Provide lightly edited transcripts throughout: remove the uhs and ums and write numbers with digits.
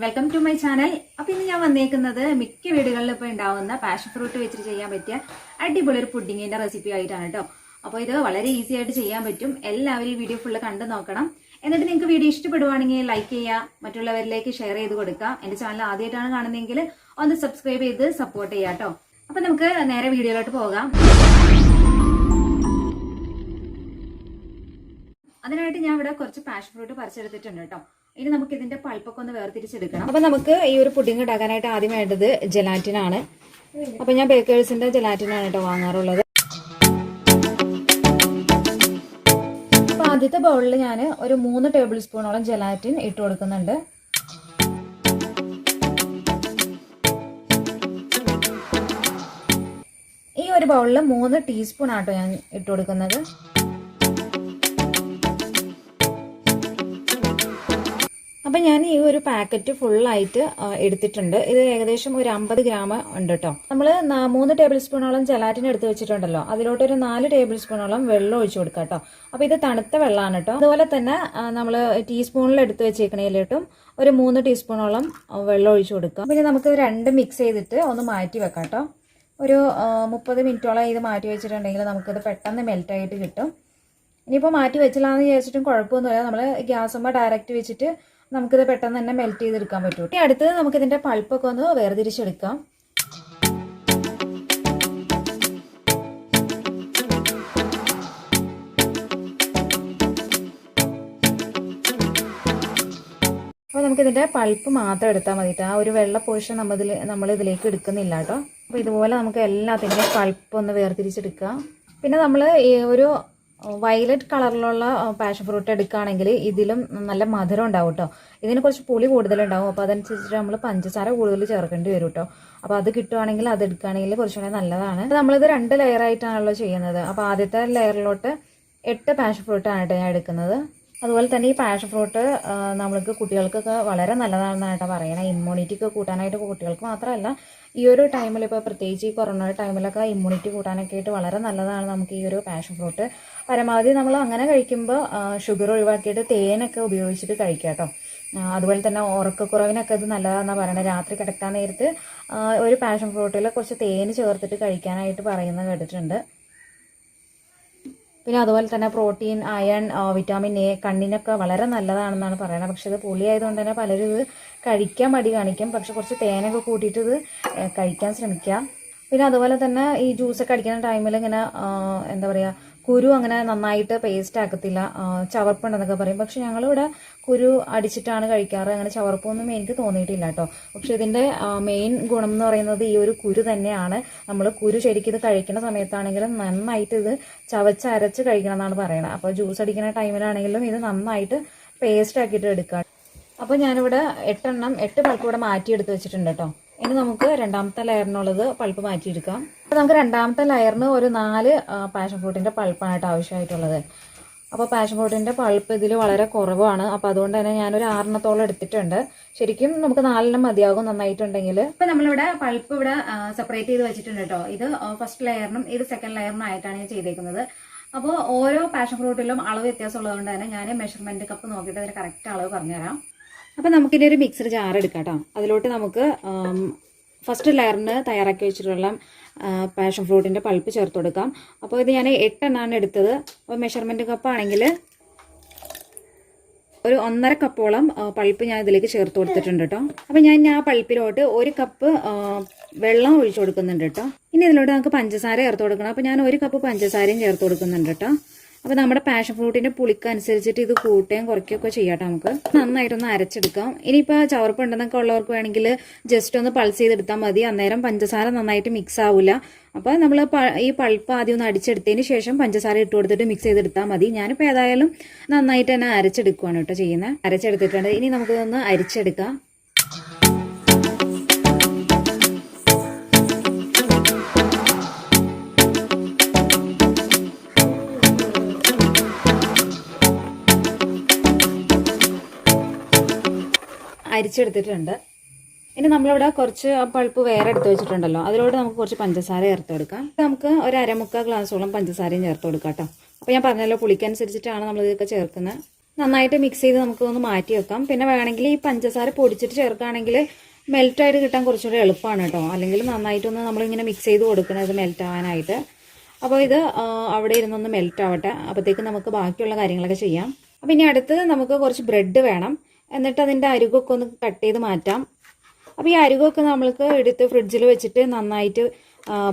Welcome to my channel. അപ്പോൾ ഇന്ന് ഞാൻ വന്നേക്കുന്നത് മിക്ക വീടുകളിലും ഇപ്പോൾ ഉണ്ടാവുന്ന പാഷൻ ഫ്രൂട്ട് വെച്ചിട്ട് ചെയ്യാൻ പറ്റിയ അടിപൊളി ഒരു പുഡിങ്ങിന്റെ റെസിപ്പി ആയിട്ടാണ് കേട്ടോ. അപ്പോൾ ഇത് വളരെ ഈസി ആയിട്ട് ചെയ്യാൻ പറ്റും. എല്ലാവരും ഈ വീഡിയോ ഫുള്ള് കണ്ടു നോക്കണം. എന്നിട്ട് നിങ്ങൾക്ക് വീഡിയോ ഇഷ്ടപ്പെടുവാണെങ്കിൽ ലൈക്ക് ചെയ്യുക, മറ്റുള്ളവരിലേക്ക് ഷെയർ ചെയ്ത് കൊടുക്കുക. എൻ്റെ ചാനൽ ആദ്യമായിട്ടാണ് കാണുന്നതെങ്കിൽ ഒന്ന് സബ്സ്ക്രൈബ് ചെയ്ത് സപ്പോർട്ട് ചെയ്യാം കേട്ടോ. അപ്പോൾ നമുക്ക് നേരെ വീഡിയോയിലോട്ട് പോകാം. അതിനായിട്ട് ഞാൻ ഇവിടെ കുറച്ച് പാഷൻ ഫ്രൂട്ട് പറിച്ചെടുത്തിട്ടുണ്ട് കേട്ടോ. ഇനി നമുക്ക് ഇതിന്റെ പൾപ്പൊക്കെ ഒന്ന് വേർതിരിച്ചെടുക്കണം. അപ്പൊ നമുക്ക് ഈ ഒരു പുഡിംഗ് ഉണ്ടാക്കാനായിട്ട് ആദ്യം വേണ്ടത് ജെലാറ്റിൻ ആണ്. അപ്പൊ ഞാൻ ബേക്കേഴ്സിന്റെ ജെലാറ്റിൻ ആണ് കേട്ടോ വാങ്ങാറുള്ളത്. അപ്പൊ ആദ്യത്തെ ബൗളിൽ ഞാൻ ഒരു 3 ടേബിൾ സ്പൂണോളം ജെലാറ്റിൻ ഇട്ട് കൊടുക്കുന്നുണ്ട്. ഈ ഒരു ബൗളിൽ 3 ടീസ്പൂൺ ആട്ടോ ഞാൻ ഇട്ട് കൊടുക്കുന്നത്. അപ്പം ഞാൻ ഈ ഒരു പാക്കറ്റ് ഫുള്ളായിട്ട് എടുത്തിട്ടുണ്ട്. ഇത് ഏകദേശം ഒരു 50 ഗ്രാം ഉണ്ട് കേട്ടോ. നമ്മൾ 3 ടേബിൾ സ്പൂണോളം ജെലാറ്റിൻ എടുത്ത് വെച്ചിട്ടുണ്ടല്ലോ, അതിലോട്ട് ഒരു 4 ടേബിൾ സ്പൂണോളം വെള്ളം ഒഴിച്ചു കൊടുക്കുക കേട്ടോ. അപ്പോൾ ഇത് തണുത്ത വെള്ളമാണ് കേട്ടോ. അതുപോലെ തന്നെ നമ്മൾ ടീസ്പൂണിൽ എടുത്ത് വെച്ചേക്കണേലിട്ടും ഒരു 3 ടീസ്പൂണോളം വെള്ളം ഒഴിച്ചു കൊടുക്കാം. പിന്നെ നമുക്ക് രണ്ടും മിക്സ് ചെയ്തിട്ട് ഒന്ന് മാറ്റി വെക്കാം കേട്ടോ. ഒരു 30 മിനിറ്റോളം ഇത് മാറ്റി വെച്ചിട്ടുണ്ടെങ്കിൽ നമുക്കിത് പെട്ടെന്ന് മെൽറ്റായിട്ട് കിട്ടും. ഇനിയിപ്പോൾ മാറ്റി വെച്ചില്ലാന്ന് വിചാരിച്ചിട്ടും കുഴപ്പമൊന്നുമില്ല. നമ്മൾ ഗ്യാസുമ്മ ഡയറക്റ്റ് വെച്ചിട്ട് നമുക്കിത് പെട്ടെന്ന് തന്നെ മെൽറ്റ് ചെയ്തെടുക്കാൻ പറ്റും. ഇനി അടുത്തത് നമുക്കിതിൻ്റെ പൾപ്പൊക്കെ ഒന്ന് വേർതിരിച്ചെടുക്കാം. അപ്പോൾ നമുക്കിതിൻ്റെ പൾപ്പ് മാത്രം എടുത്താൽ മതിയിട്ട് ആ ഒരു വെള്ള പോർഷൻ നമ്മൾ ഇതിലേക്ക് എടുക്കുന്നില്ല കേട്ടോ. അപ്പോൾ ഇതുപോലെ നമുക്ക് എല്ലാത്തിൻ്റെയും പൾപ്പ് ഒന്ന് വേർതിരിച്ചെടുക്കാം. പിന്നെ നമ്മൾ ഈ ഒരു വയലറ്റ് കളറിലുള്ള പാഷൻ ഫ്രൂട്ട് എടുക്കുകയാണെങ്കിൽ ഇതിലും നല്ല മധുരം ഉണ്ടാവും കേട്ടോ. ഇതിന് കുറച്ച് പുളി കൂടുതലുണ്ടാവും. അപ്പോൾ അതനുസരിച്ചിട്ട് നമ്മൾ പഞ്ചസാര കൂടുതൽ ചേർക്കേണ്ടി വരും കേട്ടോ. അപ്പോൾ അത് കിട്ടുവാണെങ്കിൽ അത് എടുക്കുകയാണെങ്കിൽ കുറച്ചുകൂടെ നല്ലതാണ്. നമ്മളിത് 2 ലെയറായിട്ടാണല്ലോ ചെയ്യുന്നത്. അപ്പോൾ ആദ്യത്തെ ലെയറിലോട്ട് 8 പാഷൻ ഫ്രൂട്ടാണ് കേട്ടോ ഞാൻ എടുക്കുന്നത്. അതുപോലെ തന്നെ ഈ പാഷൻ ഫ്രൂട്ട് നമ്മൾക്ക് കുട്ടികൾക്കൊക്കെ വളരെ നല്ലതാണെന്നാണ് പറയണത്. ഇമ്മ്യൂണിറ്റിക്ക് കൂട്ടാനായിട്ട് കുട്ടികൾക്ക് മാത്രമല്ല, ഈ ഒരു ടൈമിൽ ഇപ്പോൾ പ്രത്യേകിച്ച് ഈ കൊറോണ ടൈമിലൊക്കെ ഇമ്മ്യൂണിറ്റി കൂട്ടാനൊക്കെ ആയിട്ട് വളരെ നല്ലതാണ് നമുക്ക് ഈ ഒരു പാഷൻ ഫ്രൂട്ട്. പരമാവധി നമ്മൾ അങ്ങനെ കഴിക്കുമ്പോൾ ഷുഗർ ഒഴിവാക്കിയിട്ട് തേനൊക്കെ ഉപയോഗിച്ചിട്ട് കഴിക്കാം കേട്ടോ. അതുപോലെ തന്നെ ഉറക്കക്കുറവിനൊക്കെ ഇത് നല്ലതാണെന്നാണ് പറയുന്നത്. രാത്രി കിടക്കാൻ നേരത്ത് ഒരു പാഷൻ ഫ്രൂട്ടിൽ കുറച്ച് തേന് ചേർത്തിട്ട് കഴിക്കാനായിട്ട് പറയുന്നത് കേട്ടിട്ടുണ്ട്. പിന്നെ അതുപോലെ തന്നെ പ്രോട്ടീൻ, അയൺ, വിറ്റാമിൻ എ കണ്ണിനൊക്കെ വളരെ നല്ലതാണെന്നാണ് പറയുന്നത്. പക്ഷെ ഇത് പുളി ആയതുകൊണ്ട് തന്നെ പലരും ഇത് കഴിക്കാൻ മടി കാണിക്കും. പക്ഷെ കുറച്ച് തേനൊക്കെ കൂട്ടിയിട്ട് ഇത് കഴിക്കാൻ ശ്രമിക്കുക. പിന്നെ അതുപോലെ തന്നെ ഈ ജ്യൂസൊക്കെ അടിക്കുന്ന ടൈമിൽ ഇങ്ങനെ എന്താ പറയുക, കുരു അങ്ങനെ നന്നായിട്ട് പേസ്റ്റ് ആക്കത്തില്ല, ചവർപ്പുണ്ടെന്നൊക്കെ പറയും. പക്ഷെ ഞങ്ങളിവിടെ കുരു അടിച്ചിട്ടാണ് കഴിക്കാറ്. അങ്ങനെ ചവർപ്പൊന്നും എനിക്ക് തോന്നിയിട്ടില്ല കേട്ടോ. പക്ഷെ ഇതിൻ്റെ മെയിൻ ഗുണം എന്ന് പറയുന്നത് ഈ ഒരു കുരു തന്നെയാണ്. നമ്മൾ കുരു ശരിക്കും ഇത് കഴിക്കുന്ന സമയത്താണെങ്കിലും നന്നായിട്ട് ഇത് ചവച്ചരച്ച് കഴിക്കണം എന്നാണ് പറയുന്നത്. അപ്പോൾ ജ്യൂസ് അടിക്കുന്ന ടൈമിലാണെങ്കിലും ഇത് നന്നായിട്ട് പേസ്റ്റ് ആക്കിയിട്ട് എടുക്കുക. അപ്പോൾ ഞാനിവിടെ 8 പൾപ്പ് ഇവിടെ മാറ്റിയെടുത്ത് വെച്ചിട്ടുണ്ട് കേട്ടോ. ഇനി നമുക്ക് രണ്ടാമത്തെ ലെയറിനുള്ളത് പൾപ്പ് മാറ്റിയെടുക്കാം. അപ്പോൾ നമുക്ക് രണ്ടാമത്തെ ലെയറിന് ഒരു 4 പാഷൻ ഫ്രൂട്ടിൻ്റെ പൾപ്പായിട്ട് ആവശ്യമായിട്ടുള്ളത്. അപ്പോൾ പാഷൻ ഫ്രൂട്ടിൻ്റെ പൾപ്പ് ഇതിൽ വളരെ കുറവാണ്. അപ്പോൾ അതുകൊണ്ട് തന്നെ ഞാനൊരു 6 എടുത്തിട്ടുണ്ട്. ശരിക്കും നമുക്ക് 4 മതിയാകും നന്നായിട്ടുണ്ടെങ്കിൽ. ഇപ്പം നമ്മളിവിടെ പൾപ്പ് ഇവിടെ സെപ്പറേറ്റ് ചെയ്ത് വെച്ചിട്ടുണ്ട് കേട്ടോ. ഇത് ഫസ്റ്റ് ലെയറിനും ഇത് സെക്കൻഡ് ലെയറിനും ആയിട്ടാണ് ഞാൻ ചെയ്തേക്കുന്നത്. അപ്പോൾ ഓരോ പാഷൻ ഫ്രൂട്ടിലും അളവ് വ്യത്യാസം ഉള്ളതുകൊണ്ട് തന്നെ ഞാൻ മെഷർമെൻറ്റ് കപ്പ് നോക്കിയിട്ട് അതിന് കറക്റ്റ് അളവ് പറഞ്ഞുതരാം. അപ്പോൾ നമുക്കിനി ഒരു മിക്സർ ജാർ എടുക്കാം കേട്ടോ. അതിലോട്ട് നമുക്ക് ഫസ്റ്റ് ലെയറിന് തയ്യാറാക്കി വെച്ചിട്ടുള്ള പാഷൻ ഫ്രൂട്ടിൻ്റെ പൾപ്പ് ചേർത്ത് കൊടുക്കാം. അപ്പോൾ ഇത് ഞാൻ 8 എടുത്തത്. അപ്പോൾ മെഷർമെൻറ്റ് കപ്പാണെങ്കിൽ ഒരു 1.5 കപ്പോളം പൾപ്പ് ഞാൻ ഇതിലേക്ക് ചേർത്ത് കൊടുത്തിട്ടുണ്ട് കേട്ടോ. അപ്പോൾ ഞാൻ ആ പൾപ്പിലോട്ട് 1 കപ്പ് വെള്ളം ഒഴിച്ചു കൊടുക്കുന്നുണ്ട് കേട്ടോ. ഇനി ഇതിലോട്ട് നമുക്ക് പഞ്ചസാര ചേർത്ത് കൊടുക്കണം. അപ്പോൾ ഞാൻ 1 കപ്പ് പഞ്ചസാരയും ചേർത്ത് കൊടുക്കുന്നുണ്ട് കേട്ടോ. അപ്പോൾ നമ്മുടെ പാഷൻ ഫ്രൂട്ടിൻ്റെ പുളിക്കനുസരിച്ചിട്ട് ഇത് കൂട്ടുകയും കുറയ്ക്കുകയൊക്കെ ചെയ്യാം. നമുക്ക് നന്നായിട്ടൊന്ന് അരച്ചെടുക്കാം. ഇനിയിപ്പോൾ ചവർപ്പ് ഉണ്ടെന്നൊക്കെ ഉള്ളവർക്ക് വേണമെങ്കിൽ ജസ്റ്റ് ഒന്ന് പൾസ് ചെയ്തെടുത്താൽ മതി. അന്നേരം പഞ്ചസാര നന്നായിട്ട് മിക്സ് ആവില്ല. അപ്പോൾ നമ്മൾ ഈ പൾപ്പ് ആദ്യം ഒന്ന് അടിച്ചെടുത്തതിന് ശേഷം പഞ്ചസാര ഇട്ട് കൊടുത്തിട്ട് മിക്സ് ചെയ്തെടുത്താൽ മതി. ഞാനിപ്പോൾ ഏതായാലും നന്നായിട്ട് തന്നെ അരച്ചെടുക്കുകയാണ് കേട്ടോ ചെയ്യുന്നത്. അരച്ചെടുത്തിട്ടുണ്ട്. ഇനി നമുക്കിതൊന്ന് അരിച്ചെടുക്കാം. അരിച്ചെടുത്തിട്ടുണ്ട്. ഇനി നമ്മളിവിടെ കുറച്ച് പൾപ്പ് വേറെ എടുത്ത് വെച്ചിട്ടുണ്ടല്ലോ, അതിലോട്ട് നമുക്ക് കുറച്ച് പഞ്ചസാര ചേർത്ത് കൊടുക്കാം. നമുക്ക് ഒരു 1/4 ഗ്ലാസോളം പഞ്ചസാരയും ചേർത്ത് കൊടുക്കാം കേട്ടോ. അപ്പോൾ ഞാൻ പറഞ്ഞല്ലോ പുളിക്കനുസരിച്ചിട്ടാണ് നമ്മൾ ഇതൊക്കെ ചേർക്കുന്നത്. നന്നായിട്ട് മിക്സ് ചെയ്ത് നമുക്കൊന്ന് മാറ്റി വെക്കാം. പിന്നെ വേണമെങ്കിൽ ഈ പഞ്ചസാര പൊടിച്ചിട്ട് ചേർക്കുകയാണെങ്കിൽ മെൽറ്റായിട്ട് കിട്ടാൻ കുറച്ചുകൂടി എളുപ്പമാണ് കേട്ടോ. അല്ലെങ്കിൽ നന്നായിട്ടൊന്ന് നമ്മളിങ്ങനെ മിക്സ് ചെയ്ത് കൊടുക്കുന്നത് മെൽറ്റ് ആവാനായിട്ട്. അപ്പോൾ ഇത് അവിടെ ഇരുന്നൊന്ന് മെൽറ്റ് ആവട്ടെ. അപ്പോഴത്തേക്ക് നമുക്ക് ബാക്കിയുള്ള കാര്യങ്ങളൊക്കെ ചെയ്യാം. അപ്പോൾ ഇനി അടുത്ത് നമുക്ക് കുറച്ച് ബ്രെഡ് വേണം. എന്നിട്ട് അതിൻ്റെ അരികൊക്കെ ഒന്ന് കട്ട് ചെയ്ത് മാറ്റാം. അപ്പോൾ ഈ അരികൊക്കെ നമ്മൾക്ക് എടുത്ത് ഫ്രിഡ്ജിൽ വെച്ചിട്ട് നന്നായിട്ട്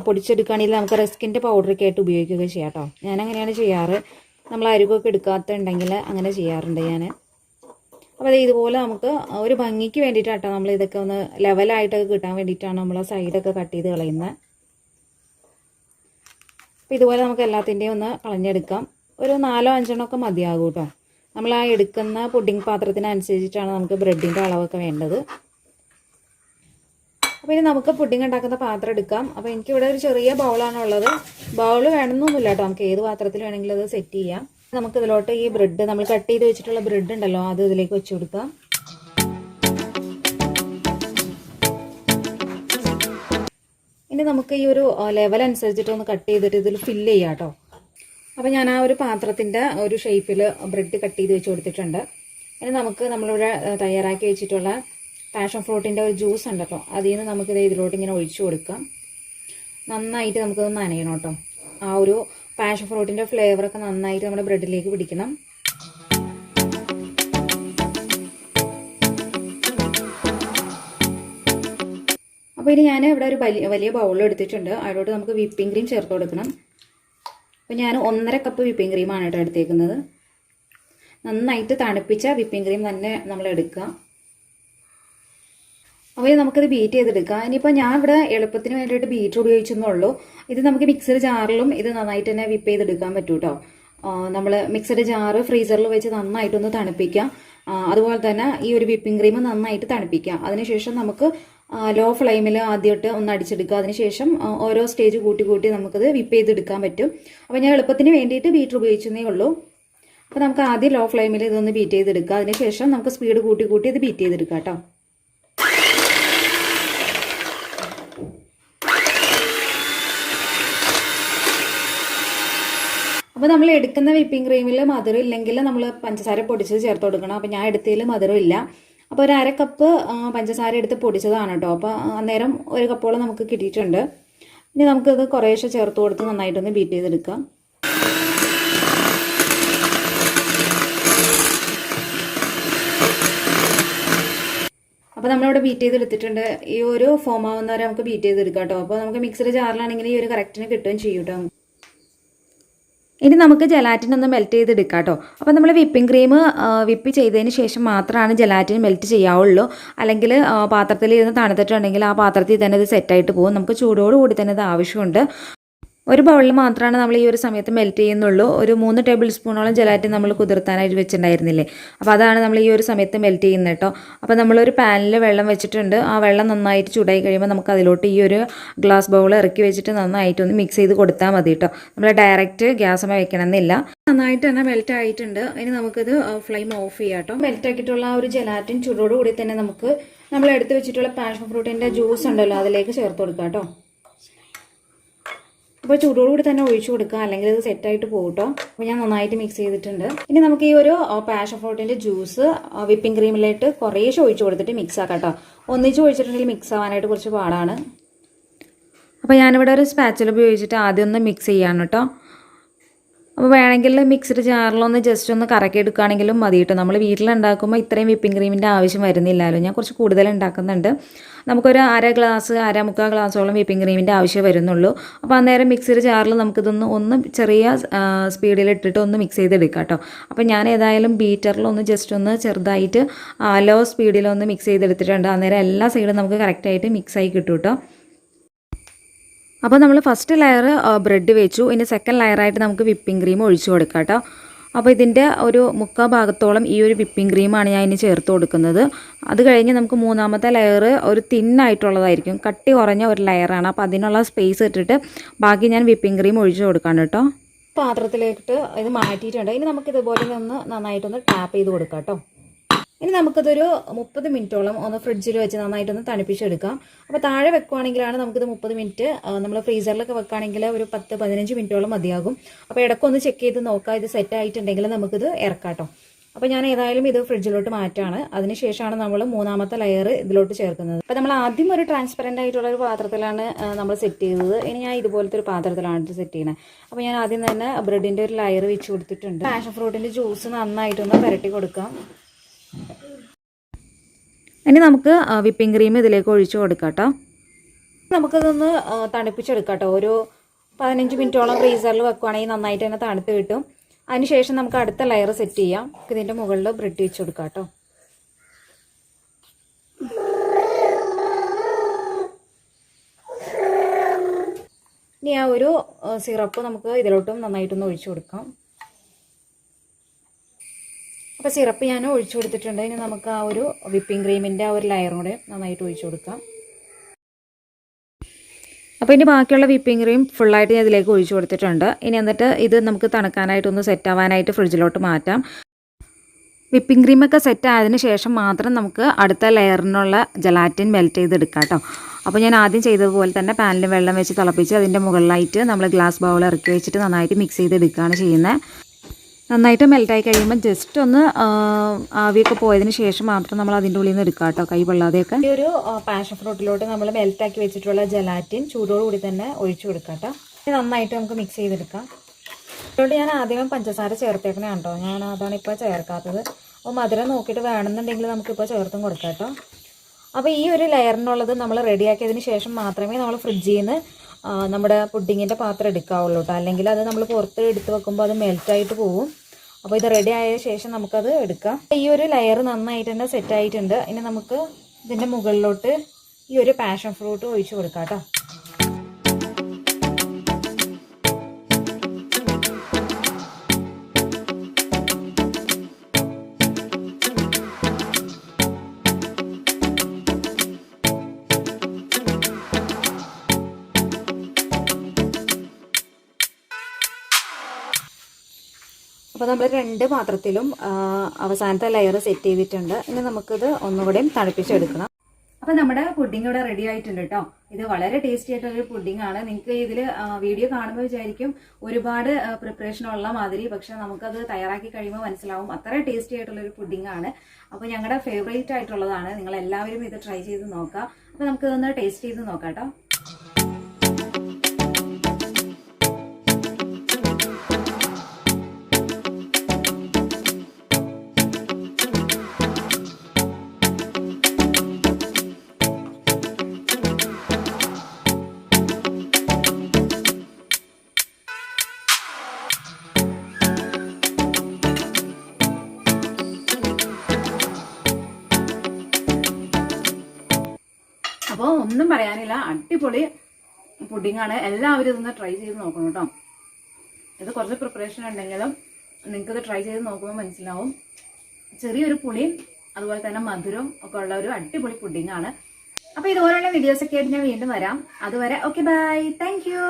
പൊടിച്ചെടുക്കുകയാണെങ്കിൽ നമുക്ക് റസ്കിൻ്റെ പൗഡറൊക്കെ ആയിട്ട് ഉപയോഗിക്കുകയൊക്കെ ചെയ്യാം കേട്ടോ. ഞാൻ അങ്ങനെയാണ് ചെയ്യാറ്. നമ്മൾ അരികൊക്കെ എടുക്കാത്തുണ്ടെങ്കിൽ അങ്ങനെ ചെയ്യാറുണ്ട് ഞാൻ. അപ്പോൾ ഇതുപോലെ നമുക്ക് ഒരു ഭംഗിക്ക് വേണ്ടിയിട്ടാട്ടോ നമ്മൾ ഇതൊക്കെ ഒന്ന് ലെവലായിട്ടൊക്കെ കിട്ടാൻ വേണ്ടിയിട്ടാണ് നമ്മൾ ആ സൈഡൊക്കെ കട്ട് ചെയ്ത് കളയുന്നത്. അപ്പോൾ ഇതുപോലെ നമുക്ക് എല്ലാത്തിൻ്റെയും ഒന്ന് കളഞ്ഞെടുക്കാം. ഒരു 4-5 ഒക്കെ മതിയാകും കേട്ടോ. നമ്മൾ ആ എടുക്കുന്ന പുഡിംഗ് പാത്രത്തിനനുസരിച്ചിട്ടാണ് നമുക്ക് ബ്രെഡിൻ്റെ അളവൊക്കെ വേണ്ടത്. അപ്പോൾ ഇനി നമുക്ക് പുഡിംഗ് ഉണ്ടാക്കുന്ന പാത്രം എടുക്കാം. അപ്പോൾ എനിക്കിവിടെ ഒരു ചെറിയ ബൗളാണ് ഉള്ളത്. ബൗൾ വേണമെന്നൊന്നുമില്ല കേട്ടോ, നമുക്ക് ഏത് പാത്രത്തിൽ വേണമെങ്കിലും അത് സെറ്റ് ചെയ്യാം. നമുക്ക് ഇതിലോട്ട് ഈ ബ്രെഡ് നമ്മൾ കട്ട് ചെയ്ത് വെച്ചിട്ടുള്ള ബ്രെഡ് ഉണ്ടല്ലോ, അത് ഇതിലേക്ക് വെച്ച് കൊടുക്കാം. ഇനി നമുക്ക് ഈ ഒരു ലെവൽ അനുസരിച്ചിട്ട് ഒന്ന് കട്ട് ചെയ്തിട്ട് ഇതിൽ ഫില്ല് ചെയ്യാം കേട്ടോ. അപ്പോൾ ഞാൻ ആ ഒരു പാത്രത്തിൻ്റെ ഒരു ഷേപ്പിൽ ബ്രെഡ് കട്ട് ചെയ്ത് വെച്ച് കൊടുത്തിട്ടുണ്ട്. ഇനി നമുക്ക് നമ്മളിവിടെ തയ്യാറാക്കി വെച്ചിട്ടുള്ള പാഷൻ ഫ്രൂട്ടിൻ്റെ ഒരു ജ്യൂസ് ഉണ്ട് കേട്ടോ, അതിൽ നിന്ന് നമുക്കിത് ഇതിലോട്ട് ഇങ്ങനെ ഒഴിച്ചു കൊടുക്കാം. നന്നായിട്ട് നമുക്കത് നനയണം കേട്ടോ. ആ ഒരു പാഷൻ ഫ്രൂട്ടിൻ്റെ ഫ്ലേവറൊക്കെ നന്നായിട്ട് നമ്മുടെ ബ്രെഡിലേക്ക് പിടിക്കണം. അപ്പോൾ ഇനി ഞാൻ ഇവിടെ ഒരു വലിയ ബൗൾ എടുത്തിട്ടുണ്ട്. അതിലോട്ട് നമുക്ക് വിപ്പിംഗ് ക്രീം ചേർത്ത് കൊടുക്കണം. അപ്പോൾ ഞാൻ 1.5 കപ്പ് വിപ്പിംഗ് ക്രീമാണ് കേട്ടോ എടുത്തേക്കുന്നത്. നന്നായിട്ട് തണുപ്പിച്ച വിപ്പിംഗ് ക്രീം തന്നെ നമ്മൾ എടുക്കുക. അപ്പോൾ നമുക്കത് ബീറ്റ് ചെയ്തെടുക്കാം. ഇനിയിപ്പോൾ ഞാൻ ഇവിടെ എളുപ്പത്തിന് വേണ്ടിയിട്ട് ബീറ്റർ ഉപയോഗിച്ചെന്നുള്ളൂ. ഇത് നമുക്ക് മിക്സഡ് ജാറിലും ഇത് നന്നായിട്ട് തന്നെ വിപ്പ് ചെയ്തെടുക്കാൻ പറ്റും കേട്ടോ. നമ്മൾ മിക്സഡ് ജാറ് ഫ്രീസറിൽ വെച്ച് നന്നായിട്ടൊന്ന് തണുപ്പിക്കാം. അതുപോലെ തന്നെ ഈ ഒരു വിപ്പിംഗ് ക്രീം നന്നായിട്ട് തണുപ്പിക്കാം. അതിനുശേഷം നമുക്ക് ലോ ഫ്ലെയിമിൽ ആദ്യമായിട്ട് ഒന്ന് അടിച്ചെടുക്കുക. അതിനുശേഷം ഓരോ സ്റ്റേജ് കൂട്ടി കൂട്ടി നമുക്കത് വിപ്പ് ചെയ്തെടുക്കാൻ പറ്റും. അപ്പോൾ ഞാൻ എളുപ്പത്തിന് വേണ്ടിയിട്ട് ബീറ്റർ ഉപയോഗിച്ചതേ ഉള്ളൂ. അപ്പോൾ നമുക്ക് ആദ്യം ലോ ഫ്ലെയിമിൽ ഇതൊന്ന് ബീറ്റ് ചെയ്തെടുക്കുക. അതിനുശേഷം നമുക്ക് സ്പീഡ് കൂട്ടി കൂട്ടി ഇത് ബീറ്റ് ചെയ്തെടുക്കാം കേട്ടോ. അപ്പോൾ നമ്മൾ എടുക്കുന്ന വിപ്പിംഗ് ക്രീമിൽ മധുരം ഇല്ലെങ്കിൽ നമ്മൾ പഞ്ചസാര പൊടിച്ചത് ചേർത്ത് കൊടുക്കണം. അപ്പോൾ ഞാൻ എടുത്തതിൽ മധുരം ഇല്ല. അപ്പോൾ ഒരു 1/2 കപ്പ് പഞ്ചസാര എടുത്ത് പൊടിച്ചതാണ് കേട്ടോ. അപ്പോൾ അന്നേരം 1 കപ്പോളം നമുക്ക് കിട്ടിയിട്ടുണ്ട്. ഇനി നമുക്കിത് കുറേശ്ശെ ചേർത്ത് കൊടുത്ത് നന്നായിട്ടൊന്ന് ബീറ്റ് ചെയ്തെടുക്കാം. അപ്പോൾ നമ്മളിവിടെ ബീറ്റ് ചെയ്തെടുത്തിട്ടുണ്ട്. ഈ ഒരു ഫോം ആവുന്നവരെ നമുക്ക് ബീറ്റ് ചെയ്തെടുക്കാം കേട്ടോ. അപ്പോൾ നമുക്ക് മിക്സഡ് ജാറിലാണെങ്കിൽ ഈ ഒരു കറക്റ്റിന് കിട്ടുകയും ചെയ്യും കേട്ടോ. ഇനി നമുക്ക് ജലാറ്റിൻ ഒന്ന് മെൽറ്റ് ചെയ്തെടുക്കാം കേട്ടോ. അപ്പോൾ നമ്മൾ വിപ്പിംഗ് ക്രീം വിപ്പ് ചെയ്തതിന് ശേഷം മാത്രമാണ് ജലാറ്റിൻ മെൽറ്റ് ചെയ്യാവുള്ളൂ. അല്ലെങ്കിൽ പാത്രത്തിൽ ഇരുന്ന് തണുത്തിട്ടുണ്ടെങ്കിൽ ആ പാത്രത്തിൽ തന്നെ ഇത് സെറ്റായിട്ട് പോകും. നമുക്ക് ചൂടോടുകൂടി തന്നെ ഇത് ആവശ്യമുണ്ട്. ഒരു ബൗളിൽ മാത്രമാണ് നമ്മൾ ഈ ഒരു സമയത്ത് മെൽറ്റ് ചെയ്യുന്നുള്ളൂ. ഒരു 3 ടേബിൾ സ്പൂണോളം ജലാറ്റിൻ നമ്മൾ കുതിർത്താനായിട്ട് വെച്ചിട്ടുണ്ടായിരുന്നില്ലേ. അപ്പോൾ അതാണ് നമ്മൾ ഈ ഒരു സമയത്ത് മെൽറ്റ് ചെയ്യുന്നത് കേട്ടോ. അപ്പോൾ നമ്മളൊരു പാനിൽ വെള്ളം വെച്ചിട്ടുണ്ട്. ആ വെള്ളം നന്നായിട്ട് ചൂടായി കഴിയുമ്പോൾ നമുക്ക് അതിലോട്ട് ഈ ഒരു ഗ്ലാസ് ബൗൾ ഇറക്കി വെച്ചിട്ട് നന്നായിട്ടൊന്ന് മിക്സ് ചെയ്ത് കൊടുത്താൽ മതി കേട്ടോ. നമ്മൾ ഡയറക്റ്റ് ഗ്യാസുമേ വെക്കണമെന്നില്ല. നന്നായിട്ട് തന്നെ മെൽറ്റ് ആയിട്ടുണ്ട്. ഇനി നമുക്കിത് ഫ്ലെയിം ഓഫ് ചെയ്യാം കേട്ടോ. മെൽറ്റ് ആക്കിയിട്ടുള്ള ആ ഒരു ജലാറ്റിൻ ചൂടോടുകൂടി തന്നെ നമുക്ക് നമ്മൾ എടുത്ത് വെച്ചിട്ടുള്ള പാഷൻ ഫ്രൂട്ടിൻ്റെ ജ്യൂസ് ഉണ്ടല്ലോ അതിലേക്ക് ചേർത്ത് കൊടുക്കാം കേട്ടോ. അപ്പോൾ ചൂടോടുകൂടി തന്നെ ഒഴിച്ചു കൊടുക്കുക, അല്ലെങ്കിൽ ഇത് സെറ്റായിട്ട് പോകും കേട്ടോ. അപ്പോൾ ഞാൻ നന്നായിട്ട് മിക്സ് ചെയ്തിട്ടുണ്ട്. ഇനി നമുക്ക് ഈ ഒരു പാഷൻ ഫ്രൂട്ടിൻ്റെ ജ്യൂസ് വിപ്പിംഗ് ക്രീമിലായിട്ട് കുറേശ്ശെ ഒഴിച്ചു കൊടുത്തിട്ട് മിക്സ് ആക്കാം കേട്ടോ. ഒന്നിച്ച് ഒഴിച്ചിട്ടുണ്ടെങ്കിൽ മിക്സ് ആവാനായിട്ട് കുറച്ച് പാടാണ്. അപ്പോൾ ഞാനിവിടെ ഒരു സ്പാച്ചിൽ ഉപയോഗിച്ചിട്ട് ആദ്യം ഒന്ന് മിക്സ് ചെയ്യാണ് കേട്ടോ. അപ്പോൾ വേണമെങ്കിൽ മിക്സ്ഡ് ജാറിലൊന്ന് ജസ്റ്റ് ഒന്ന് കറക്കി എടുക്കുകയാണെങ്കിലും മതി കേട്ടോ. നമ്മൾ വീട്ടിലുണ്ടാക്കുമ്പോൾ ഇത്രയും വിപ്പിംഗ് ക്രീമിൻ്റെ ആവശ്യം വരുന്നില്ലല്ലോ. ഞാൻ കുറച്ച് കൂടുതൽ ഉണ്ടാക്കുന്നുണ്ട്. നമുക്കൊരു 1/2 ഗ്ലാസോളം വിപ്പിംഗ് ക്രീമിൻ്റെ ആവശ്യം വരുന്നുള്ളൂ. അപ്പോൾ അന്നേരം മിക്സ്ഡ് ജാറിൽ നമുക്കിതൊന്ന് ചെറിയ സ്പീഡിലിട്ടിട്ട് ഒന്ന് മിക്സ് ചെയ്തെടുക്കാം കേട്ടോ. അപ്പോൾ ഞാൻ ഏതായാലും ബീറ്ററിലൊന്ന് ജസ്റ്റ് ഒന്ന് ചെറുതായിട്ട് ലോ സ്പീഡിലൊന്ന് മിക്സ് ചെയ്തെടുത്തിട്ടുണ്ട്. അന്നേരം എല്ലാ സൈഡും നമുക്ക് കറക്റ്റായിട്ട് മിക്സായി കിട്ടും കേട്ടോ. അപ്പോൾ നമ്മൾ ഫസ്റ്റ് ലെയർ ബ്രെഡ് വെച്ചു. ഇനി സെക്കൻഡ് ലെയറായിട്ട് നമുക്ക് വിപ്പിംഗ് ക്രീം ഒഴിച്ചു കൊടുക്കാം കേട്ടോ. അപ്പോൾ ഇതിൻ്റെ ഒരു 3/4 ഭാഗത്തോളം ഈ ഒരു വിപ്പിംഗ് ക്രീമാണ് ഞാൻ ഇനി ചേർത്ത് കൊടുക്കുന്നത്. അത് കഴിഞ്ഞ് നമുക്ക് 3ാമത്തെ ലെയർ ഒരു തിന്നായിട്ടുള്ളതായിരിക്കും, കട്ടി കുറഞ്ഞ ഒരു ലെയറാണ്. അപ്പോൾ അതിനുള്ള സ്പേസ് ഇട്ടിട്ട് ബാക്കി ഞാൻ വിപ്പിംഗ് ക്രീം ഒഴിച്ചു കൊടുക്കാം കേട്ടോ. പാത്രത്തിലേക്ക് ഇത് മാറ്റിയിട്ടുണ്ട്. ഇനി നമുക്കിതുപോലെ ഒന്ന് നന്നായിട്ടൊന്ന് ടാപ്പ് ചെയ്ത് കൊടുക്കാം കേട്ടോ. ഇനി നമുക്കിതൊരു 30 മിനിറ്റോളം ഒന്ന് ഫ്രിഡ്ജിൽ വെച്ച് നന്നായിട്ടൊന്ന് തണുപ്പിച്ചെടുക്കാം. അപ്പോൾ താഴെ വെക്കുവാണെങ്കിലാണ് നമുക്കിത് 30 മിനിറ്റ്, നമ്മൾ ഫ്രീസറിലൊക്കെ വെക്കുകയാണെങ്കിൽ ഒരു 10-15 മിനിറ്റോളം മതിയാകും. അപ്പോൾ ഇടയ്ക്കൊന്ന് ചെക്ക് ചെയ്ത് നോക്കാം, ഇത് സെറ്റ് ആയിട്ടുണ്ടെങ്കിൽ നമുക്കിത് ഇറക്കാം കേട്ടോ. അപ്പോൾ ഞാൻ ഏതായാലും ഇത് ഫ്രിഡ്ജിലോട്ട് മാറ്റാണ്. അതിനുശേഷമാണ് നമ്മൾ മൂന്നാമത്തെ ലെയർ ഇതിലോട്ട് ചേർക്കുന്നത്. അപ്പോൾ നമ്മൾ ആദ്യം ഒരു ട്രാൻസ്പെറൻ്റ് ആയിട്ടുള്ള ഒരു പാത്രത്തിലാണ് നമ്മൾ സെറ്റ് ചെയ്തത്. ഇനി ഞാൻ ഇതുപോലത്തെ ഒരു പാത്രത്തിലാണ് ഇത് സെറ്റ് ചെയ്യുന്നത്. അപ്പോൾ ഞാൻ ആദ്യം തന്നെ ബ്രെഡിൻ്റെ ഒരു ലെയർ വെച്ച് കൊടുത്തിട്ടുണ്ട്. പാഷൻ ഫ്രൂട്ടിൻ്റെ ജ്യൂസ് നന്നായിട്ടൊന്ന് പുരട്ടി കൊടുക്കാം. ഇനി നമുക്ക് വിപ്പിംഗ് ക്രീം ഇതിലേക്ക് ഒഴിച്ച് കൊടുക്കാം കേട്ടോ. നമുക്കതൊന്ന് തണുപ്പിച്ചെടുക്കാം കേട്ടോ. ഒരു 15 മിനിറ്റോളം ഫ്രീസറിൽ വെക്കുകയാണെങ്കിൽ നന്നായിട്ട് തന്നെ തണുത്ത് കിട്ടും. അതിനുശേഷം നമുക്ക് അടുത്ത ലെയർ സെറ്റ് ചെയ്യാം. ഇതിൻ്റെ മുകളിൽ ബ്രെഡ് വെച്ച് കൊടുക്കാം കേട്ടോ. ഇനി ആ ഒരു സിറപ്പ് നമുക്ക് ഇതിലോട്ടും നന്നായിട്ടൊന്ന് ഒഴിച്ചു കൊടുക്കാം. അപ്പോൾ സിറപ്പ് ഞാൻ ഒഴിച്ചു കൊടുത്തിട്ടുണ്ട്. ഇനി നമുക്ക് ആ ഒരു വിപ്പിംഗ് ക്രീമിൻ്റെ ആ ഒരു ലെയറും കൂടെ നന്നായിട്ട് ഒഴിച്ചു കൊടുക്കാം. അപ്പോൾ ഇനി ബാക്കിയുള്ള വിപ്പിംഗ് ക്രീം ഫുള്ളായിട്ട് ഞാൻ ഇതിലേക്ക് ഒഴിച്ചു കൊടുത്തിട്ടുണ്ട്. ഇനി എന്നിട്ട് ഇത് നമുക്ക് തണുക്കാനായിട്ടൊന്ന് സെറ്റ് ആവാനായിട്ട് ഫ്രിഡ്ജിലോട്ട് മാറ്റാം. വിപ്പിംഗ് ക്രീമൊക്കെ സെറ്റ് ആയതിനു ശേഷം മാത്രം നമുക്ക് അടുത്ത ലെയറിനുള്ള ജലാറ്റിൻ മെൽറ്റ് ചെയ്തെടുക്കാം കേട്ടോ. അപ്പോൾ ഞാൻ ആദ്യം ചെയ്തതുപോലെ തന്നെ പാനിൽ വെള്ളം വെച്ച് തിളപ്പിച്ച് അതിൻ്റെ മുകളിലായിട്ട് നമ്മൾ ഗ്ലാസ് ബൗൾ ഇറക്കി വെച്ചിട്ട് നന്നായിട്ട് മിക്സ് ചെയ്തെടുക്കുകയാണ് ചെയ്യുന്നത്. നന്നായിട്ട് മെൽറ്റായി കഴിയുമ്പോൾ ജസ്റ്റ് ഒന്ന് ആവിയൊക്കെ പോയതിന് ശേഷം മാത്രം നമ്മൾ അതിൻ്റെ ഉള്ളിൽ നിന്ന് എടുക്കാം കേട്ടോ, കൈ പൊള്ളാതെയൊക്കെ. ഈ ഒരു പാഷൻ ഫ്രൂട്ടിലോട്ട് നമ്മൾ മെൽറ്റാക്കി വെച്ചിട്ടുള്ള ജലാറ്റിൻ ചൂടോടുകൂടി തന്നെ ഒഴിച്ചു കൊടുക്കാം കേട്ടോ. നന്നായിട്ട് നമുക്ക് മിക്സ് ചെയ്തെടുക്കാം. അതുകൊണ്ട് ഞാൻ ആദ്യം പഞ്ചസാര ചേർത്തേക്കണേ കേട്ടോ. ഞാൻ അതാണ് ഇപ്പോൾ ചേർക്കാത്തത്. അപ്പോൾ മധുരം നോക്കിയിട്ട് വേണമെന്നുണ്ടെങ്കിൽ നമുക്കിപ്പോൾ ചേർത്തും കൊടുക്കാം കേട്ടോ. അപ്പോൾ ഈ ഒരു ലെയറിനുള്ളത് നമ്മൾ റെഡിയാക്കിയതിന് ശേഷം മാത്രമേ നമ്മൾ ഫ്രിഡ്ജിൽ നിന്ന് നമ്മുടെ പുഡിങ്ങിൻ്റെ പാത്രം എടുക്കാവുള്ളൂ കേട്ടോ. അല്ലെങ്കിൽ അത് നമ്മൾ പുറത്ത് എടുത്ത് വെക്കുമ്പോൾ അത് മെൽറ്റായിട്ട് പോകും. അപ്പോൾ ഇത് റെഡി ആയ ശേഷം നമുക്കത് എടുക്കാം. ഈ ഒരു ലെയർ നന്നായിട്ട് തന്നെ സെറ്റ് ആയിട്ടുണ്ട്. ഇനി നമുക്ക് ഇതിൻ്റെ മുകളിലോട്ട് ഈ ഒരു പാഷൻ ഫ്രൂട്ട് ഒഴിച്ചു കൊടുക്കാം കേട്ടോ. അപ്പോൾ നമ്മൾ 2 പാത്രത്തിലും അവസാനത്തെ ലെയർ സെറ്റ് ചെയ്തിട്ടുണ്ട്. ഇനി നമുക്കിത് ഒന്നുകൂടെയും തണുപ്പിച്ചെടുക്കണം. അപ്പോൾ നമ്മുടെ പുഡിംഗ് ഇവിടെ റെഡി ആയിട്ടുണ്ട് കേട്ടോ. ഇത് വളരെ ടേസ്റ്റി ആയിട്ടുള്ളൊരു പുഡിംഗ് ആണ്. നിങ്ങൾക്ക് ഇതിൽ വീഡിയോ കാണുമ്പോൾ വിചാരിക്കും ഒരുപാട് പ്രിപ്പറേഷൻ ഉള്ള മാതിരി, പക്ഷെ നമുക്കത് തയ്യാറാക്കി കഴിയുമ്പോൾ മനസ്സിലാവും അത്ര ടേസ്റ്റി ആയിട്ടുള്ളൊരു പുഡിംഗ് ആണ്. അപ്പോൾ ഞങ്ങളുടെ ഫേവറേറ്റ് ആയിട്ടുള്ളതാണ്. നിങ്ങൾ എല്ലാവരും ഇത് ട്രൈ ചെയ്ത് നോക്കാം. അപ്പോൾ നമുക്കിതൊന്ന് ടേസ്റ്റ് ചെയ്ത് നോക്കാം കേട്ടോ. അപ്പോൾ ഒന്നും പറയാനില്ല, അടിപൊളി പുഡിങ്ങാണ്. എല്ലാവരും ഇതൊന്ന് ട്രൈ ചെയ്ത് നോക്കണം കേട്ടോ. ഇത് കുറച്ച് പ്രിപ്പറേഷൻ ഉണ്ടെങ്കിലും നിങ്ങൾക്കിത് ട്രൈ ചെയ്ത് നോക്കുമ്പോൾ മനസ്സിലാവും. ചെറിയൊരു പുളിയും അതുപോലെ തന്നെ മധുരവും ഒക്കെ ഉള്ള ഒരു അടിപൊളി പുഡിങ്ങാണ്. അപ്പോൾ ഇതുപോലുള്ള വീഡിയോസൊക്കെ ആയിട്ട് ഞാൻ വീണ്ടും വരാം. അതുവരെ ഓക്കെ, ബൈ, താങ്ക് യു.